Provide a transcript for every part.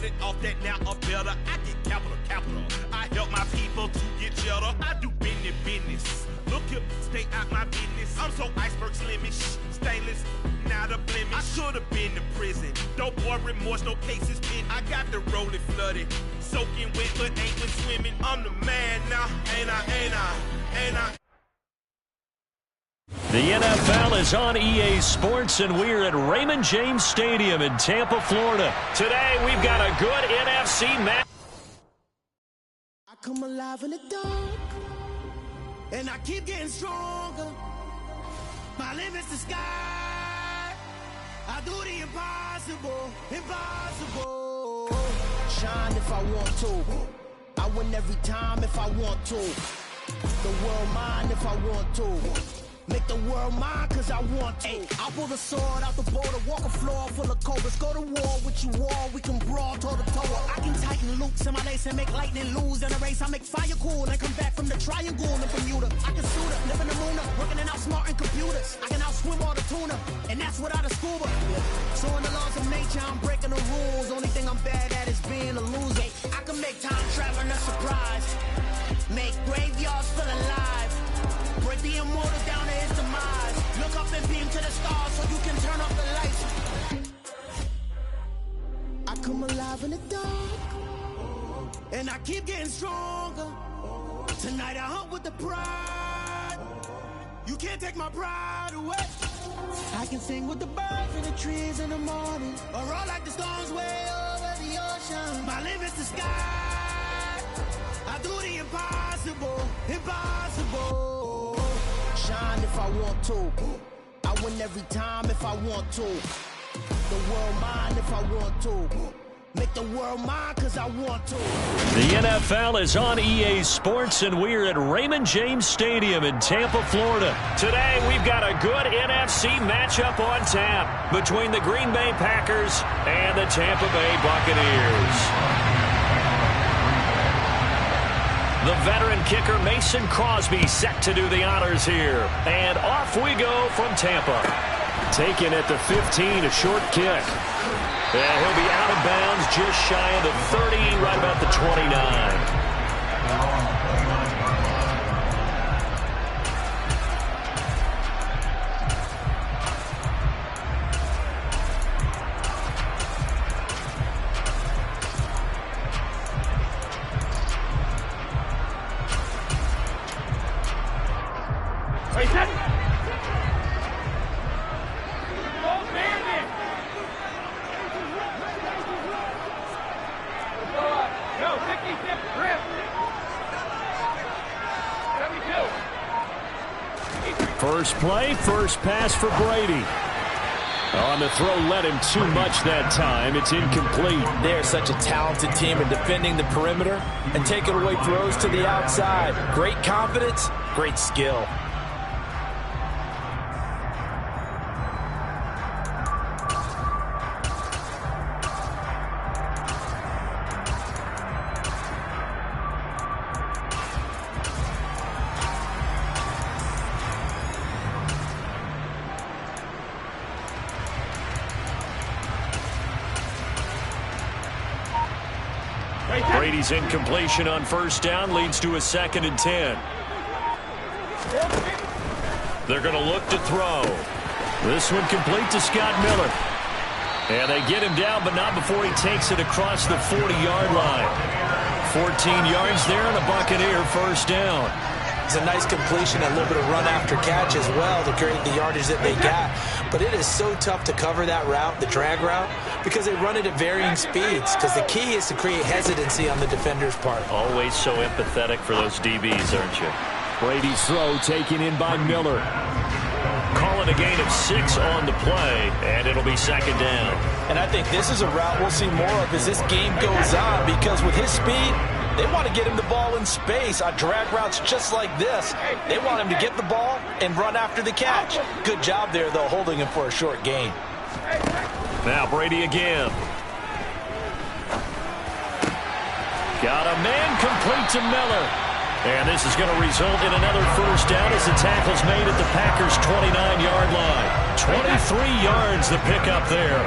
started off that, now I'm better. I get capital. I help my people to get cheddar. I do business. Look here, stay out my business. I'm so iceberg slimish, stainless, not a blemish. I should have been to prison. Don't boy remorse, no cases pinned. I got the rolling flooded, soaking wet, but ain't been swimming. I'm the man now, ain't I? The NFL is on EA Sports, and we're at Raymond James Stadium in Tampa, Florida. Today, we've got a good NFC match. I come alive in the dark, and I keep getting stronger. My limit's the sky. I do the impossible. Shine if I want to. I win every time if I want to. The world mine if I want to. Make the world mine cause I want to. Ay, I'll pull the sword out the border, walk a floor full of cobras. Go to war with you all, we can brawl toe to toe. I can tighten loops in my lace and make lightning lose in a race. I make fire cool and come back from the triangle in Bermuda. I can shoot up, live in the moon up, working and outsmarting computers. I can outswim all the tuna, and that's without a scuba. So in the laws of nature, I'm breaking the rules. Only thing I'm bad at is being a loser. I can make time traveling a surprise, make graveyards feel alive. Break the immortal down to his demise. Look up and beam to the stars so you can turn off the lights. I come alive in the dark, and I keep getting stronger. Tonight I hunt with the pride. You can't take my pride away. I can sing with the birds and the trees in the morning, or roll like the storms way over the ocean. My limit's the sky. I do the impossible. Shine if I want to. I win every time if I want to. The world mine if I want to. Make the world mine cause I want to. The NFL is on EA Sports, and we're at Raymond James Stadium in Tampa, Florida. Today, we've got a good NFC matchup on tap between the Green Bay Packers and the Tampa Bay Buccaneers. The veteran kicker Mason Crosby set to do the honors here. And off we go from Tampa. Taken at the 15, a short kick. And he'll be out of bounds just shy of the 30, right about the 29. First play, first pass for Brady. On the throw, led him too much that time. It's incomplete. They're such a talented team in defending the perimeter and taking away throws to the outside. Great confidence, great skill. Brady's incompletion on first down leads to a 2nd and 10. They're going to look to throw. This one complete to Scott Miller. And they get him down, but not before he takes it across the 40-yard line. 14 yards there and a Buccaneer first down. It's a nice completion, a little bit of run after catch as well to create the yardage that they got. But it is so tough to cover that route, the drag route, because they run it at varying speeds. Because the key is to create hesitancy on the defender's part. Always so empathetic for those DBs, aren't you? Brady's throw taken in by Miller. Calling a gain of 6 on the play, and it'll be 2nd down. And I think this is a route we'll see more of as this game goes on, because with his speed, they want to get him the ball in space on drag routes just like this. They want him to get the ball and run after the catch. Good job there, though, holding him for a short gain. Now Brady again. Got a man complete to Miller. And this is going to result in another first down as the tackle's made at the Packers' 29-yard line. 23 yards the pickup there.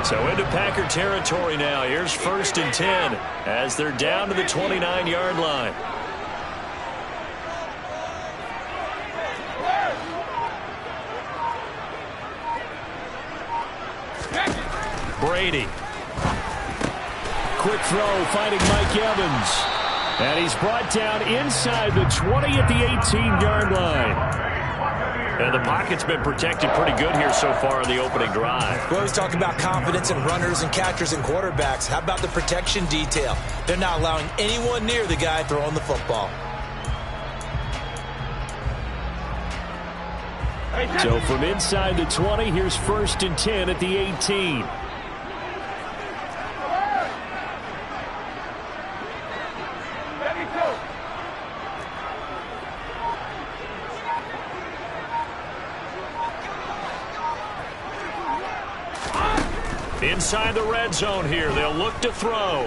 So into Packer territory now. Here's 1st and 10 as they're down to the 29-yard line. Brady. Quick throw, finding Mike Evans. And he's brought down inside the 20 at the 18-yard line. And the pocket's been protected pretty good here so far in the opening drive. We always talk about confidence in runners and catchers and quarterbacks. How about the protection detail? They're not allowing anyone near the guy throwing the football. So from inside the 20, here's 1st and 10 at the 18. Inside the red zone here, they'll look to throw.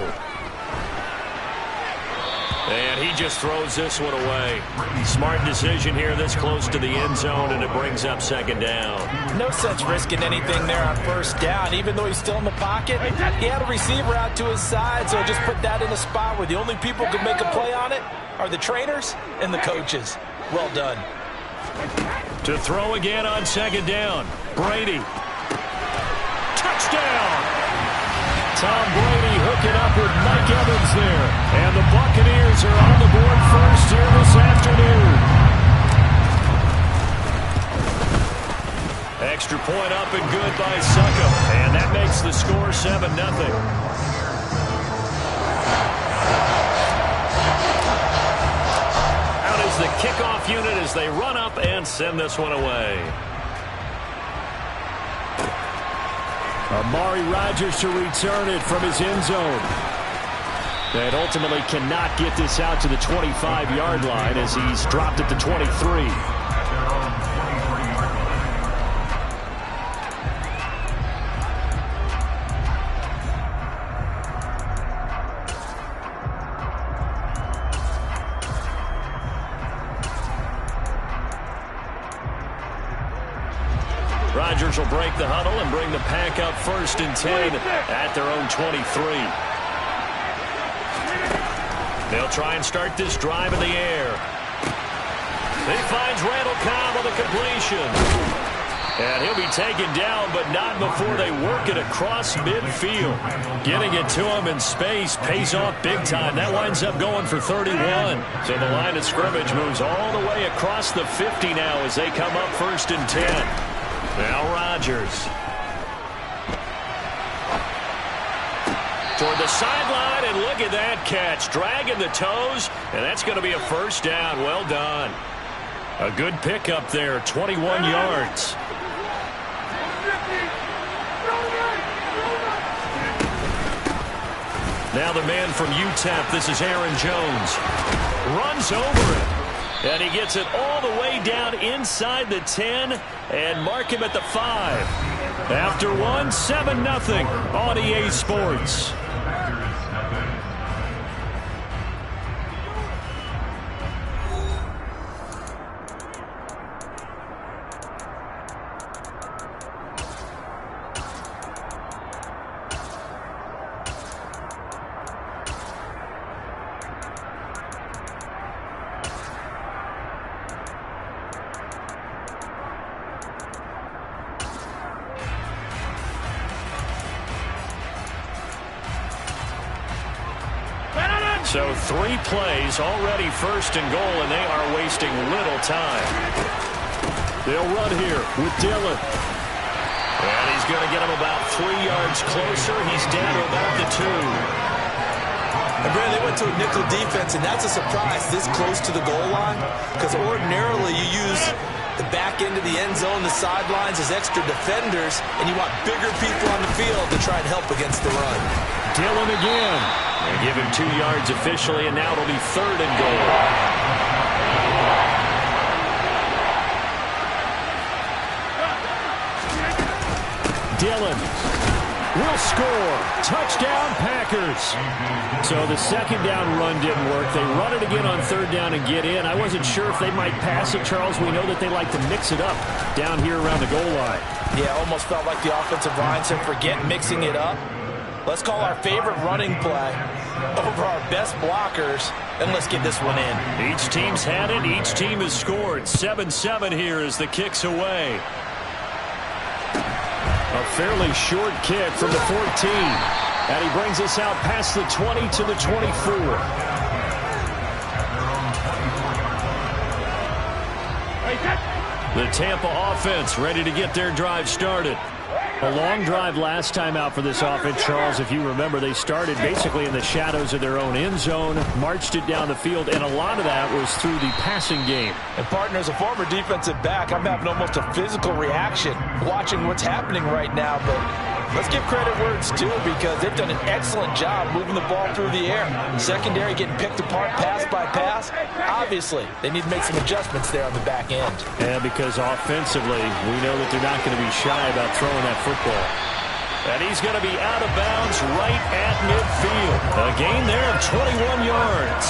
And he just throws this one away. Smart decision here this close to the end zone, and it brings up 2nd down. No sense risking anything there on 1st down. Even though he's still in the pocket, he had a receiver out to his side, so just put that in a spot where the only people who can make a play on it are the trainers and the coaches. Well done. To throw again on 2nd down. Brady. Touchdown! Tom Brady hooking up with Mike Evans there. And the Buccaneers are on the board first here this afternoon. Extra point up and good by Succop. And that makes the score 7-0. Out is the kickoff unit as they run up and send this one away. Amari Rodgers to return it from his end zone. And ultimately cannot get this out to the 25-yard line as he's dropped at the 23. Rodgers will break the huddle and bring the pack up 1st and 10 at their own 23. They'll try and start this drive in the air. He finds Randall Cobb on the completion. And he'll be taken down, but not before they work it across midfield. Getting it to him in space pays off big time. That winds up going for 31. So the line of scrimmage moves all the way across the 50 now as they come up 1st and 10. Now Rodgers. Toward the sideline, and look at that catch. Dragging the toes, and that's going to be a 1st down. Well done. A good pickup there, 21 yards. Now the man from UTEP, this is Aaron Jones. Runs over it. And he gets it all the way down inside the 10 and mark him at the 5. After one, 7-0 on EA Sports. So 3 plays, already 1st and goal, and they are wasting little time. They'll run here with Dillon. And he's going to get him about 3 yards closer. He's down to about the 2. And Brad, they went to a nickel defense, and that's a surprise this close to the goal line, because ordinarily you use the back end of the end zone, the sidelines as extra defenders, and you want bigger people on the field to try and help against the run. Dillon again. They give him 2 yards officially, and now it'll be 3rd and goal. Dillon. will score. Touchdown, Packers. So the second down run didn't work. They run it again on third down and get in. I wasn't sure if they might pass it, Charles. We know that they like to mix it up down here around the goal line. Yeah, almost felt like the offensive line said, forget mixing it up. Let's call our favorite running play over our best blockers, and let's get this one in. Each team's had it. Each team has scored. 7-7 here as the kick's away. A fairly short kick from the 14. And he brings us out past the 20 to the 24. The Tampa offense ready to get their drive started. A long drive last time out for this offense, Charles. If you remember, they started basically in the shadows of their own end zone, marched it down the field, and a lot of that was through the passing game. And, partner, as a former defensive back, I'm having almost a physical reaction watching what's happening right now. But let's give credit where it's due, because they've done an excellent job moving the ball through the air. Secondary getting picked apart pass by pass. Obviously, they need to make some adjustments there on the back end. Yeah, because offensively, we know that they're not going to be shy about throwing that football. And he's going to be out of bounds right at midfield. A gain there of 21 yards.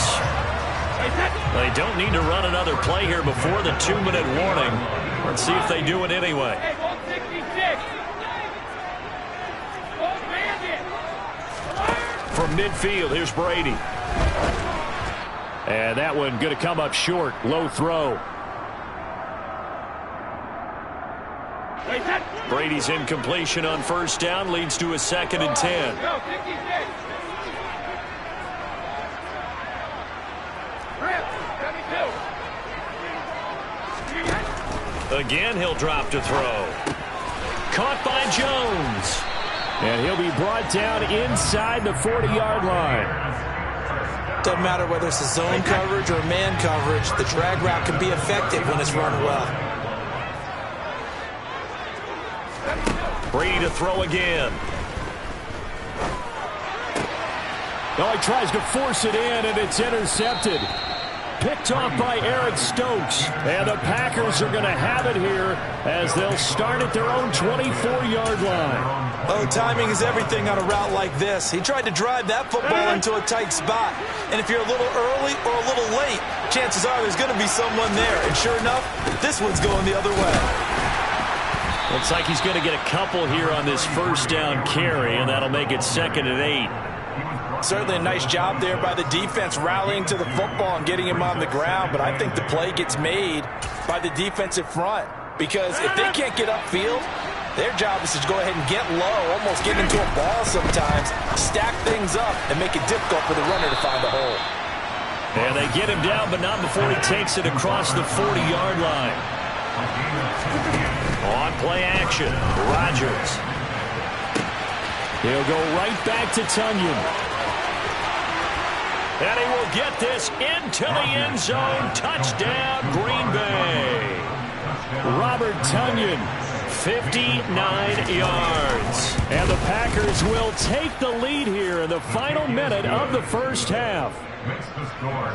They don't need to run another play here before the 2-minute warning. Let's see if they do it anyway. From midfield, here's Brady. And that one going to come up short. Low throw. Brady's incompletion on first down leads to a 2nd and 10. Again, he'll drop to throw. Caught by Jones. And he'll be brought down inside the 40-yard line. Doesn't matter whether it's a zone coverage or man coverage, the drag route can be effective when it's run well. Brady to throw again. Oh, he tries to force it in, and it's intercepted. Picked off by Aaron Stokes. And the Packers are going to have it here as they'll start at their own 24-yard line. Oh, timing is everything on a route like this. He tried to drive that football into a tight spot. And if you're a little early or a little late, chances are there's going to be someone there. And sure enough, this one's going the other way. Looks like he's going to get a couple here on this first down carry, and that'll make it 2nd and 8. Certainly a nice job there by the defense rallying to the football and getting him on the ground, but I think the play gets made by the defensive front, because if they can't get upfield, their job is to go ahead and get low, almost get into a ball sometimes, stack things up, and make it difficult for the runner to find a hole. And they get him down, but not before he takes it across the 40-yard line. On play action, Rodgers. He'll go right back to Tunyon. And he will get this into the end zone. Touchdown, Green Bay. Robert Tunyon, 59 yards. And the Packers will take the lead here in the final minute of the first half.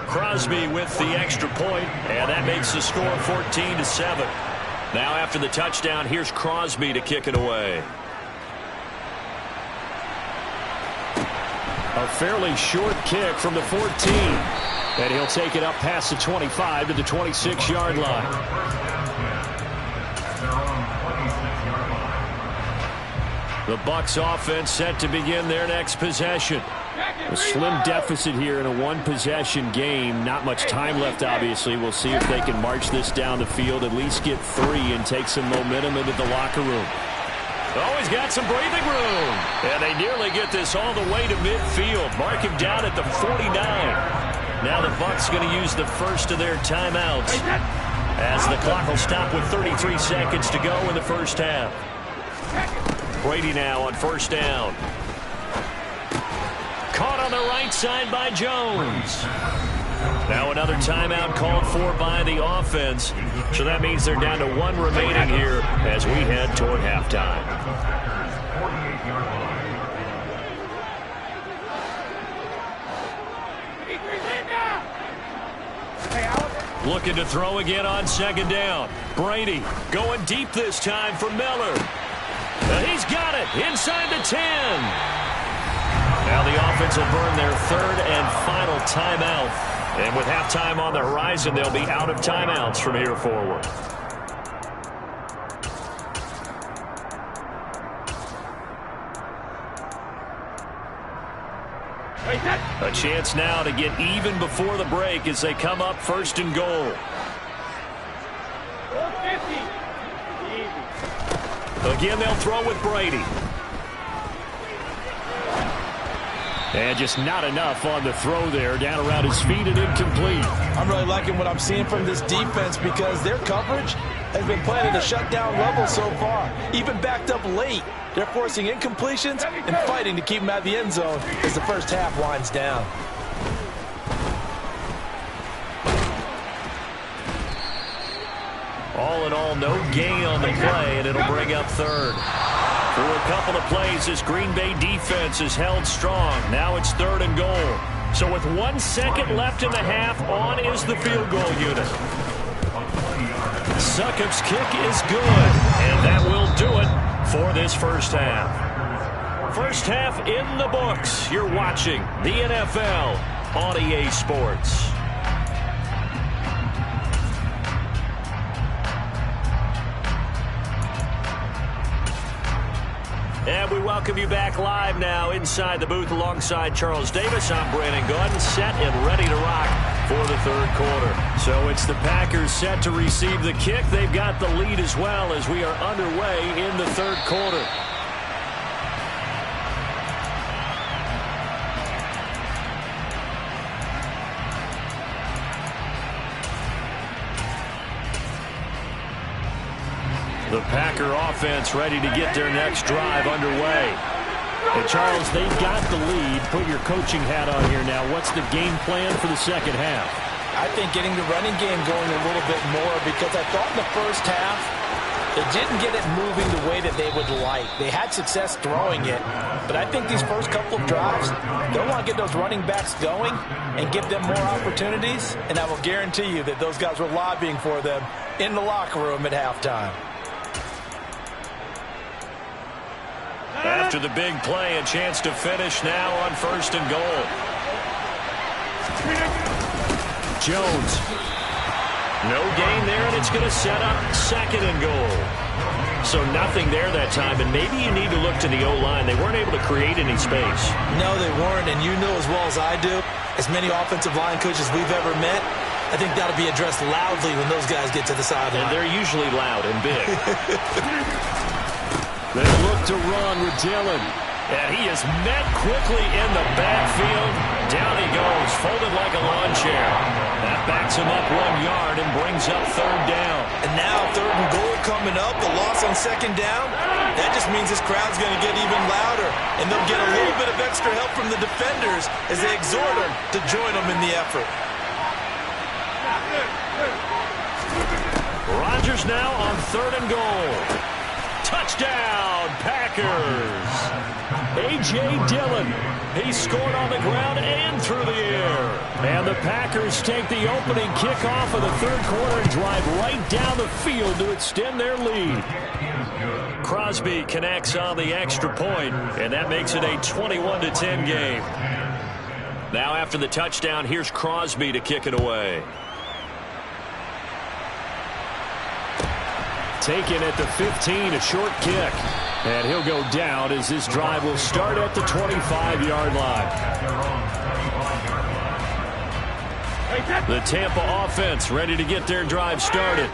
Crosby with the extra point, and that makes the score 14-7. Now after the touchdown, here's Crosby to kick it away. A fairly short kick from the 14. And he'll take it up past the 25 to the 26-yard line. The Bucs offense set to begin their next possession. A slim deficit here in a one-possession game. Not much time left, obviously. We'll see if they can march this down the field, at least get 3 and take some momentum into the locker room. Oh, he's got some breathing room. And they nearly get this all the way to midfield. Mark him down at the 49. Now the Bucs going to use the first of their timeouts, as the clock will stop with 33 seconds to go in the first half. Brady now on first down. Caught on the right side by Jones. Now another timeout called for by the offense. So that means they're down to 1 remaining here as we head toward halftime. Looking to throw again on second down. Brady going deep this time for Miller. And he's got it inside the 10. Now the offense will burn their third and final timeout. And with halftime on the horizon, they'll be out of timeouts from here forward. A chance now to get even before the break as they come up first and goal. Again, they'll throw with Brady. And just not enough on the throw there. Down around his feet and incomplete. I'm really liking what I'm seeing from this defense because their coverage has been playing at a shutdown level so far. Even backed up late. They're forcing incompletions and fighting to keep them out of the end zone as the first half winds down. All in all, no gain on the play, and it'll bring up third. For a couple of plays, this Green Bay defense is held strong. Now it's third and goal. So with 1 second left in the half, on is the field goal unit. Succop's kick is good, and that will do it for this first half. First half in the books. You're watching the NFL on EA Sports. And we welcome you back live now inside the booth alongside Charles Davis. I'm Brandon Gaudin, set and ready to rock for the third quarter. So it's the Packers set to receive the kick. They've got the lead as well as we are underway in the third quarter. The Packer offense ready to get their next drive underway. And Charles, they've got the lead. Put your coaching hat on here now. What's the game plan for the second half? I think getting the running game going a little bit more because I thought in the first half they didn't get it moving the way that they would like. They had success throwing it, but I think these first couple of drives, they want to get those running backs going and give them more opportunities, and I will guarantee you that those guys were lobbying for them in the locker room at halftime. After the big play, a chance to finish now on first and goal. Jones. No gain there, and it's going to set up second and goal. So nothing there that time, and maybe you need to look to the O-line. They weren't able to create any space. No, they weren't, and you know as well as I do, as many offensive line coaches we've ever met, I think that'll be addressed loudly when those guys get to the sideline. And they're usually loud and big. They look to run with Dillon. And he is met quickly in the backfield. Down he goes, folded like a lawn chair. That backs him up 1 yard and brings up third down. And now third and goal coming up, the loss on second down. That just means this crowd's going to get even louder. And they'll get a little bit of extra help from the defenders as they exhort them to join them in the effort. Rodgers now on third and goal. Touchdown, Packers. A.J. Dillon. He scored on the ground and through the air. And the Packers take the opening kickoff of the third quarter and drive right down the field to extend their lead. Crosby connects on the extra point, and that makes it a 21-10 game. Now after the touchdown, here's Crosby to kick it away. Taken at the 15, a short kick. And he'll go down as this drive will start at the 25-yard line. The Tampa offense ready to get their drive started.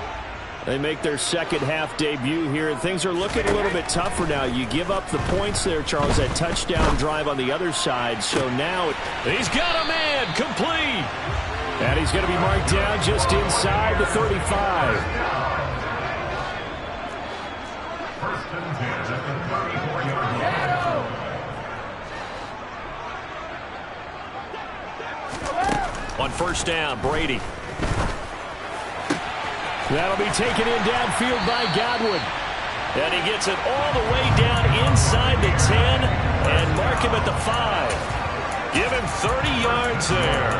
They make their second half debut here, and things are looking a little bit tougher now. You give up the points there, Charles, that touchdown drive on the other side. So now he's got a man complete. And he's going to be marked down just inside the 35. On first down, Brady. That'll be taken in downfield by Godwin. And he gets it all the way down inside the 10 and mark him at the 5. Give him 30 yards there.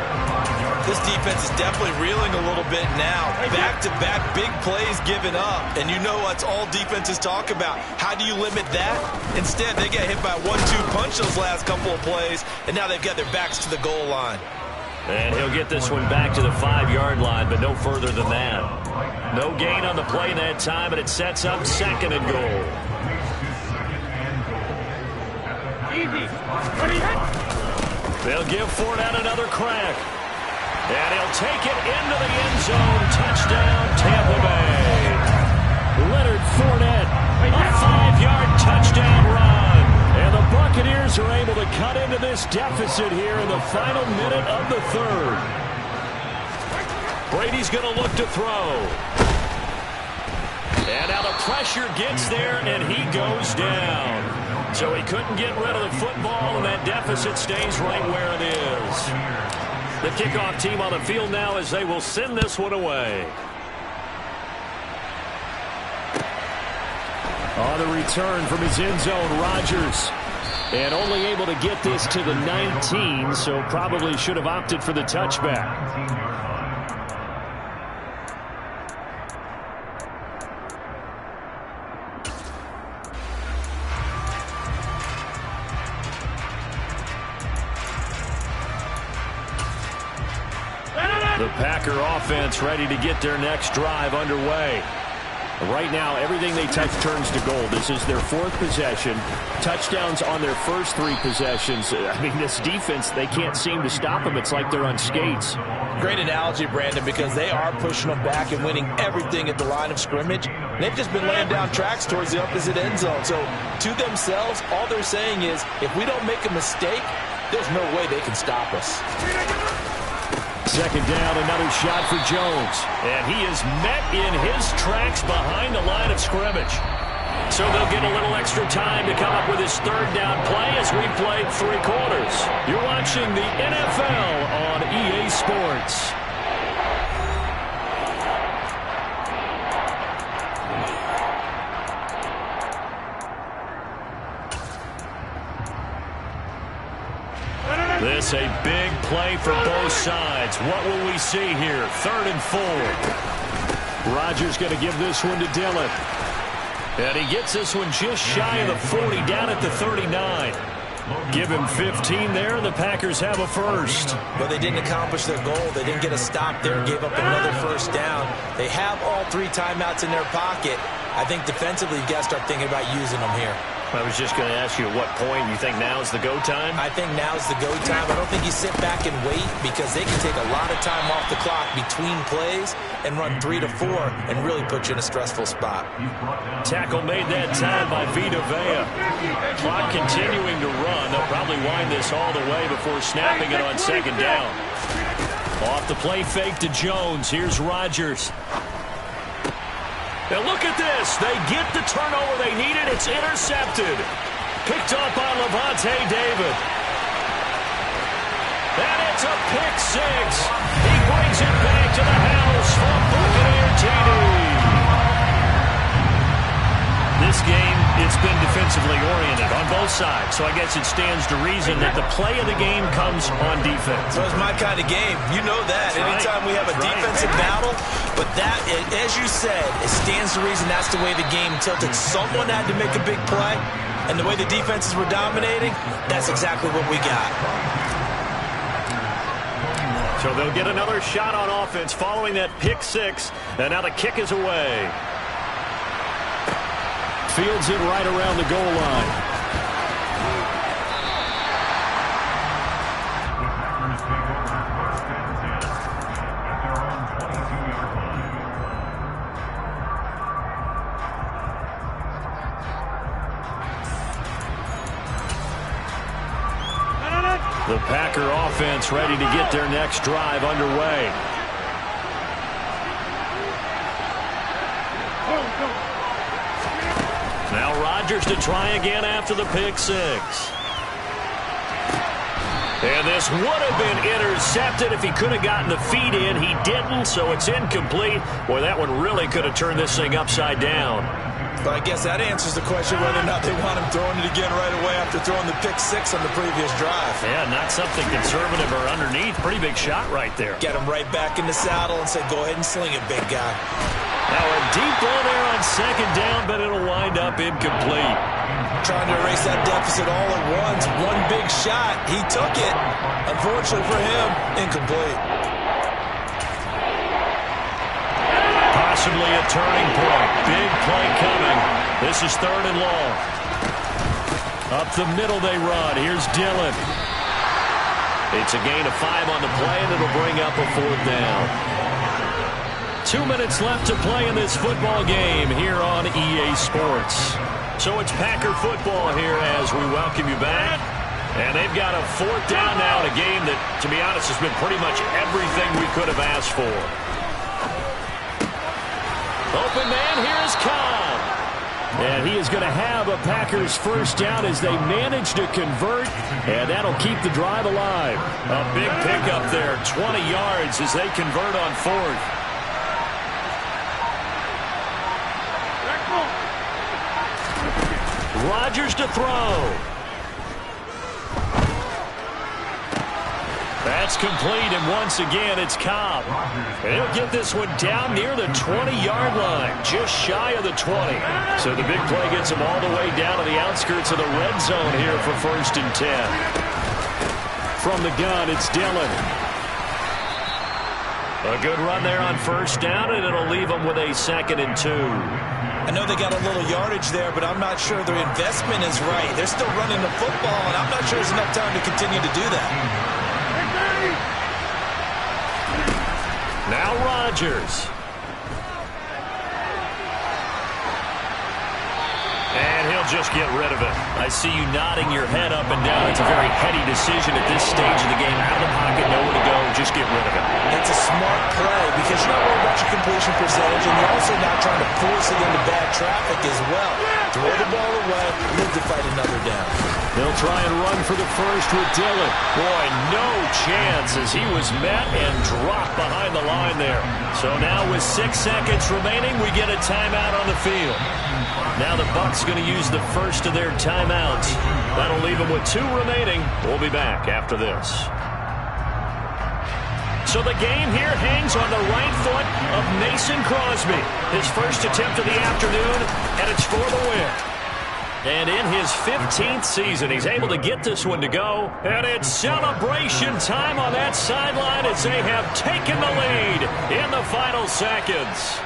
This defense is definitely reeling a little bit now. Back-to-back big plays given up. And you know what's all defenses talk about. How do you limit that? Instead, they get hit by a 1-2 punch those last couple of plays, and now they've got their backs to the goal line. And he'll get this one back to the 5-yard line, but no further than that. No gain on the play that time, and it sets up 2nd and goal. They'll give Fournette another crack. And he'll take it into the end zone. Touchdown, Tampa Bay. Leonard Fournette, a 5-yard touchdown run. And the Buccaneers are able to cut into this deficit here in the final minute of the 3rd. Brady's going to look to throw. And now the pressure gets there, and he goes down. So he couldn't get rid of the football, and that deficit stays right where it is. The kickoff team on the field now as they will send this one away. On the return from his end zone, Rodgers. And only able to get this to the 19, so probably should have opted for the touchback. The Packer offense ready to get their next drive underway. Right now, everything they touch turns to gold. This is their 4th possession. Touchdowns on their first 3 possessions. I mean, this defense, they can't seem to stop them. It's like they're on skates. Great analogy, Brandon, because they are pushing them back and winning everything at the line of scrimmage. They've just been laying down tracks towards the opposite end zone. So, to themselves, all they're saying is, if we don't make a mistake, there's no way they can stop us. 2nd down, another shot for Jones. And he is met in his tracks behind the line of scrimmage. So they'll get a little extra time to come up with his 3rd down play as we played 3 quarters. You're watching the NFL on EA Sports. This a big play for both sides. What will we see here? 3rd and 4. Rodgers going to give this one to Dillon. And he gets this one just shy of the 40, down at the 39. Give him 15 there, and the Packers have a first. But they didn't accomplish their goal. They didn't get a stop there, gave up another first down. They have all 3 timeouts in their pocket. I think defensively, you got to start thinking about using them here. I was just going to ask you at what point you think now is the go time? I think now is the go time. I don't think you sit back and wait because they can take a lot of time off the clock between plays and run 3 to 4 and really put you in a stressful spot. Tackle made that time by Vita Vea. Clock continuing to run. They'll probably wind this all the way before snapping it on 2nd down. Off the play fake to Jones. Here's Rodgers. Now look at this. They get the turnover they needed. It's intercepted. Picked up by Levante David. And it's a pick 6. He brings it back to the house for Buccaneer TD. This game, it's been defensively oriented on both sides, so I guess it stands to reason that the play of the game comes on defense. So it's my kind of game. You know that. Anytime we have a defensive battle, but that, as you said, it stands to reason that's the way the game tilted. Someone had to make a big play, and the way the defenses were dominating, that's exactly what we got. So they'll get another shot on offense following that pick 6, and now the kick is away. Fields it right around the goal line. The Packer offense ready to get their next drive underway. Now Rodgers to try again after the pick 6. And this would have been intercepted if he could have gotten the feet in. He didn't, so it's incomplete. Boy, that one really could have turned this thing upside down. But I guess that answers the question whether or not they want him throwing it again right away after throwing the pick 6 on the previous drive. Yeah, not something conservative or underneath. Pretty big shot right there. Get him right back in the saddle and say, go ahead and sling it, big guy. Now a deep ball there on second down, but it'll wind up incomplete. Trying to erase that deficit all at once. One big shot. He took it. Unfortunately for him, incomplete. Possibly a turning point. Big play coming. This is 3rd and long. Up the middle they run. Here's Dillon. It's a gain of 5 on the play, and it'll bring up a 4th down. 2 minutes left to play in this football game here on EA Sports. So it's Packer football here as we welcome you back. And they've got a 4th down now in a game that, to be honest, has been pretty much everything we could have asked for. Open man, here's Cobb. And he is going to have a Packers 1st down as they manage to convert, and that'll keep the drive alive. A big pickup there, 20 yards as they convert on 4th. Rodgers to throw. That's complete, and once again, it's Cobb. And he'll get this one down near the 20-yard line, just shy of the 20. So the big play gets him all the way down to the outskirts of the red zone here for 1st and 10. From the gun, it's Dillon. A good run there on 1st down, and it'll leave him with a 2nd and 2. I know they got a little yardage there, but I'm not sure their investment is right. They're still running the football, and I'm not sure there's enough time to continue to do that. Now Rodgers. And he'll just get rid of it. I see you nodding your head up and down. It's a very heady decision at this stage of the game. Out of the pocket, nowhere to go. Just get rid of it. That's a smart play because you're not worried about your completion percentage, and you're also not trying to force it into bad traffic as well. Throw the ball away, live to fight another down. They'll try and run for the first with Dillon. Boy, no chance as he was met and dropped behind the line there. So now with 6 seconds remaining, we get a timeout on the field. Now the Bucs going to use the first of their timeouts. That'll leave them with 2 remaining. We'll be back after this. So the game here hangs on the right foot of Mason Crosby. His first attempt of the afternoon, and it's for the win. And in his 15th season, he's able to get this one to go. And it's celebration time on that sideline as they have taken the lead in the final seconds.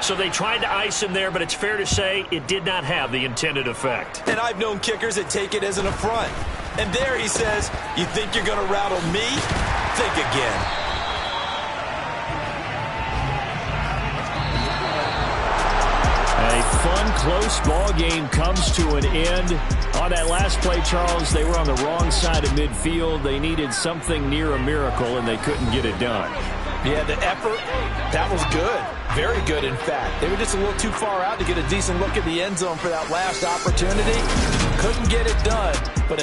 So they tried to ice him there, but it's fair to say it did not have the intended effect. And I've known kickers that take it as an affront. And there he says, you think you're going to rattle me? Think again. A fun, close ball game comes to an end. On that last play, Charles, they were on the wrong side of midfield. They needed something near a miracle, and they couldn't get it done. Yeah, the effort, that was good. Very good, in fact. They were just a little too far out to get a decent look at the end zone for that last opportunity. Couldn't get it done, but